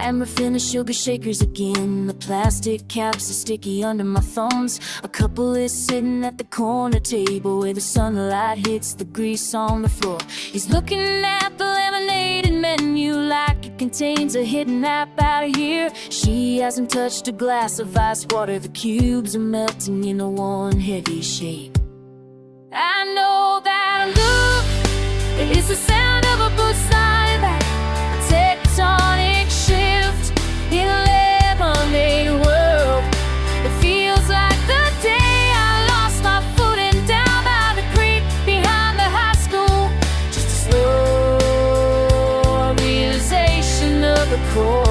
am refinning sugar shakers again. The plastic caps are sticky under my thumbs. A couple is sitting at the corner table where the sunlight hits the grease on the floor. He's looking at the lemonade menu like it contains a hidden app out of here. She hasn't touched a glass of ice water. The cubes are melting into one heavy shake. I know that look, it is the sound of a boot sliding back, a tectonic shift in a lemonade world. It feels like the day I lost my footing down by the creek behind the high school. Just a slow realization of the cold.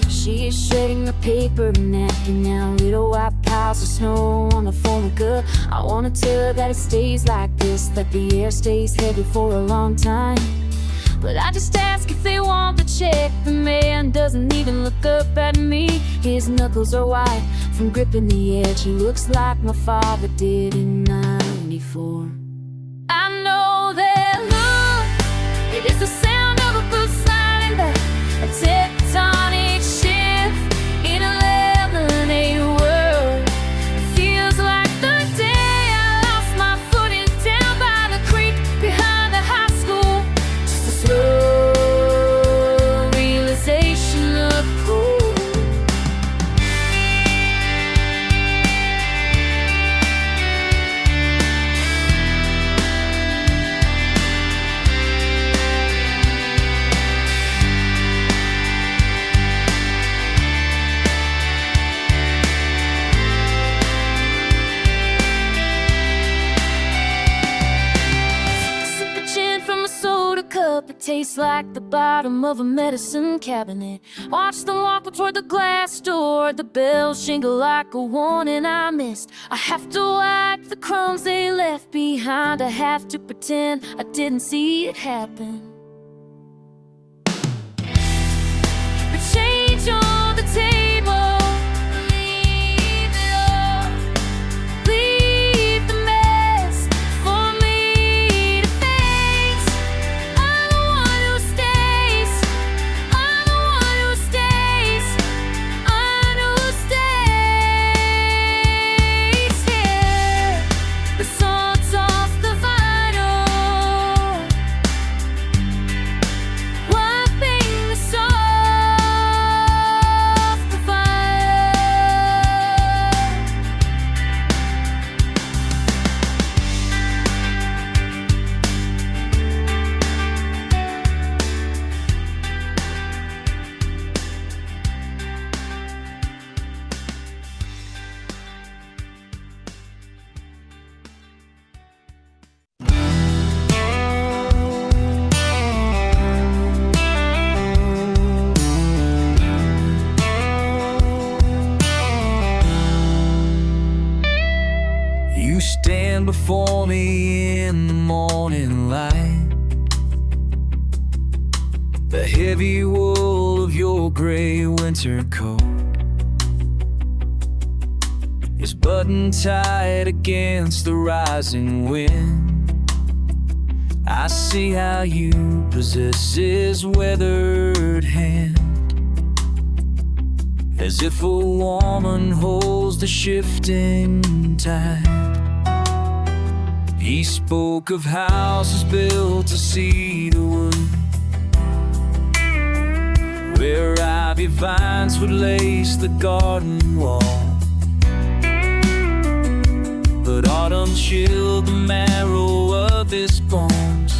She is shredding a paper napkin now, little white piles of snow on the formica. I wanna tell her that it stays like this, that the air stays heavy for a long time. But I just ask if they want the check. The man doesn't even look up at me. His knuckles are white from gripping the edge. He looks like my father did in '94. I know that look, it is the sound of a boot sliding back, a tectonic shift in a lemonade world. It feels like the day I lost my footing down by the creek behind the high school. Just a slow realization of cold. Cup, it tastes like the bottom of a medicine cabinet. Watch them walk toward the glass door. The bells jingle like a warning I missed. I have to wipe the crumbs they left behind. I have to pretend I didn't see it happen. The change on the table, leave it all. Leave the mess for me to face. I'm the one who stays. I'm the one who stays. I'm who stays here. The song's off the vinyl, wiping the song off the You stand before me in the morning light. The heavy wool of your gray winter coat is buttoned tight against the rising wind. I see how you possess his weathered hand, as if a woman holds the shifting tide. He spoke of houses built to see the wood, where ivy vines would lace the garden wall. But autumn chilled the marrow of his bones,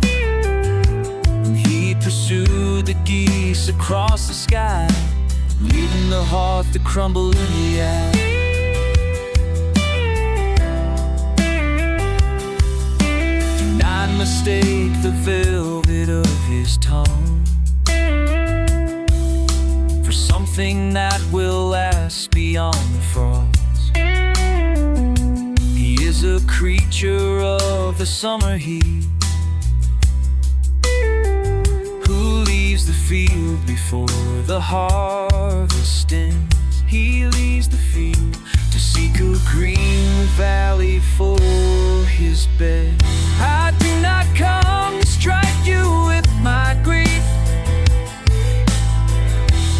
and he pursued the geese across the sky, leaving the hearth to crumble in the eye. Do not mistake the velvet of his tongue for something that will last beyond the frost. He is a creature of the summer heat, who leaves the field before the harvest ends. he leaves the field to seek a green valley for his bed. I do not come to strike you with my grief,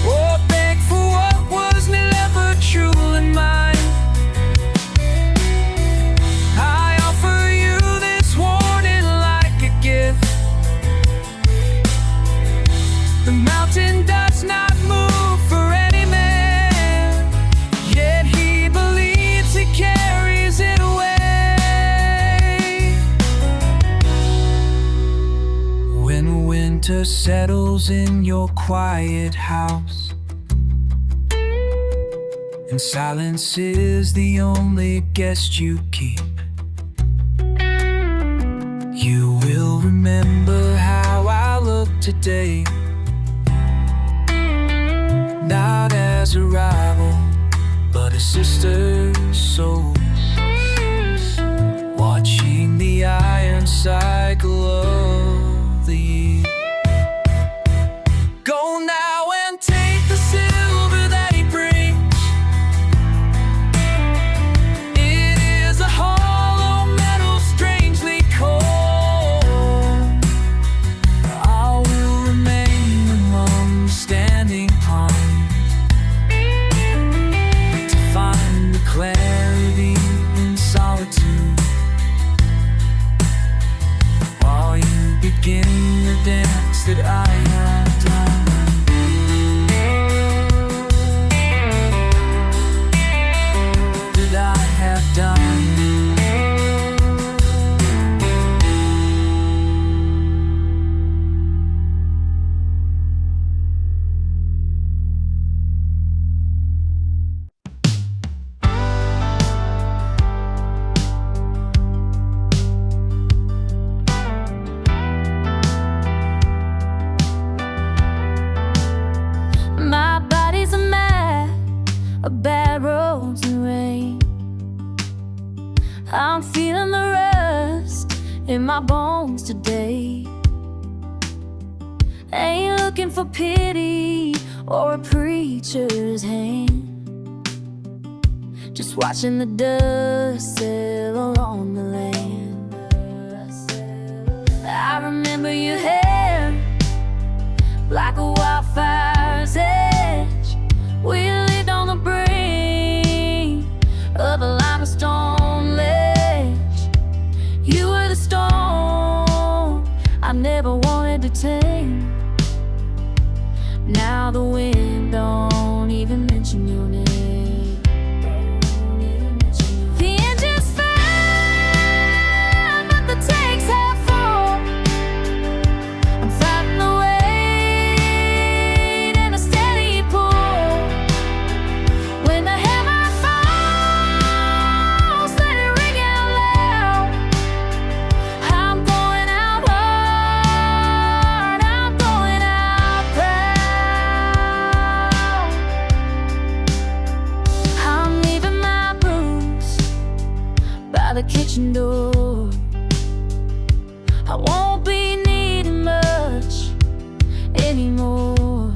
or beg for what was never truly mine. I offer you this warning like a gift. The mountain does not move for any man, yet he believes he carries it away. When winter settles in your quiet house, and silence is the only guest you keep, you will remember how I look today. Not as a rival, but a sister's soul, watching the iron cycle of the year. Go now and take the silver that he brings. It is a hollow metal, strangely cold. I will remain among the standing pines to find the clarity in solitude, while you begin the dance that I have done. That I have done. My body's a mess, a bad roads and rain. I'm feeling the rust in my bones today. Ain't looking for pity or a preacher's hand, just watching the dust settle on the land. I remember your hair like a wildfire's edge. We lived on the brink of a limestone ledge. You were the storm I never wanted to tame. Now the wind don't even mention your name. The engine's fine, but the tank's half full. I'm fighting the weight in a steady pull. When the hammer falls, let it ring out loud. I'm going out hard, I'm going out proud. I'm leaving my boots by the kitchen door. I won't be needing much anymore.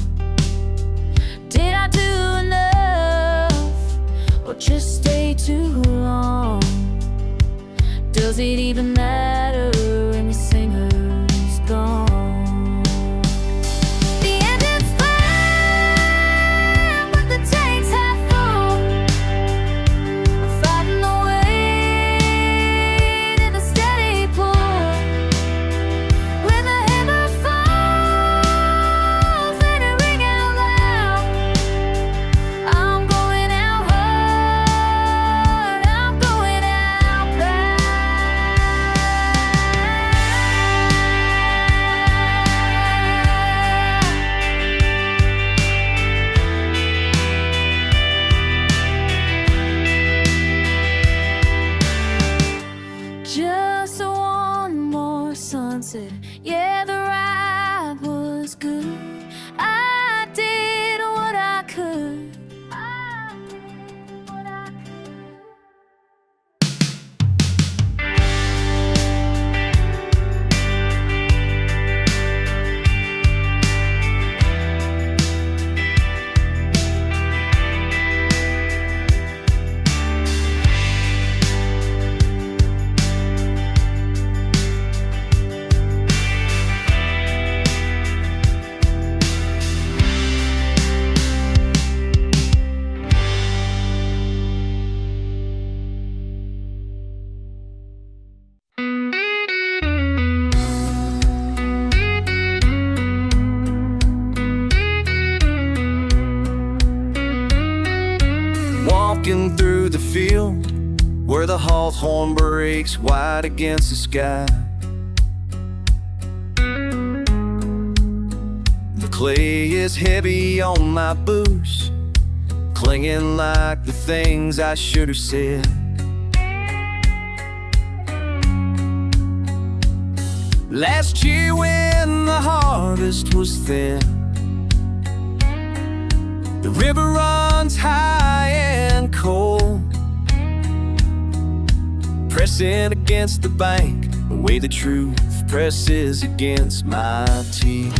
Did I do enough, or just stay too long? Does it even matter when the singer's gone? The engine's fine, but the tank's half full. I'm fighting the weight in a steady pull. When the hammer falls, let it ring out loud. I'm going out hard, I'm going out proud. the hawthorn breaks white against the sky. The clay is heavy on my boots, clinging like the things I should have said. Last year when the harvest was thin, the river runs high and cold, pressing against the bank the way the truth presses against my teeth.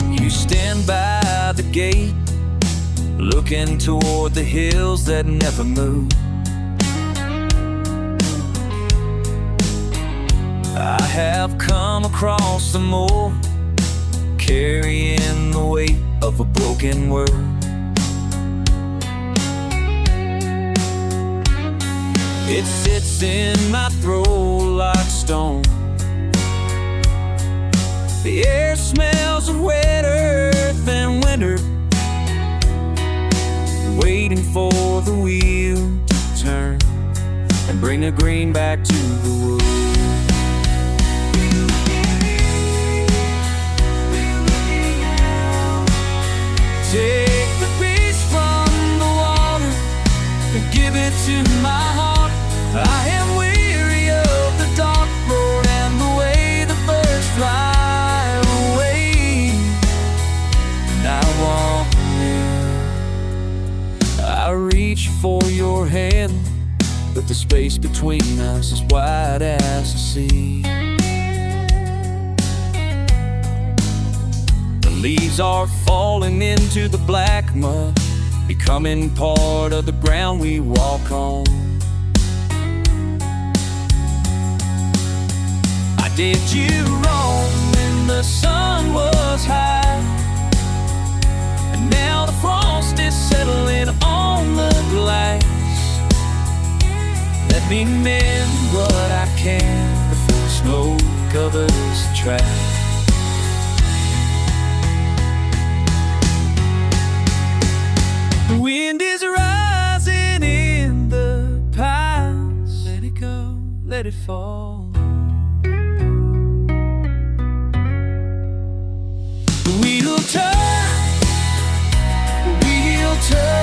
You stand by the gate, looking toward the hills that never move. I have come across some more, carrying the weight of a broken world. It sits in my throat like stone. The air smells of wet earth and winter, waiting for the wheel to turn and bring the green back to the wood. Take the peace from the water and give it to my heart. I am weary of the dark road and the way the birds fly away. And I want you. I reach for your hand, but the space between us is wide as the sea. Leaves are falling into the black mud, becoming part of the ground we walk on. I did you wrong when the sun was high, and now the frost is settling on the glass. Let me mend what I can before snow covers the track. The wind is rising in the pines. Let it go, let it fall. The wheel turn, the wheel turn.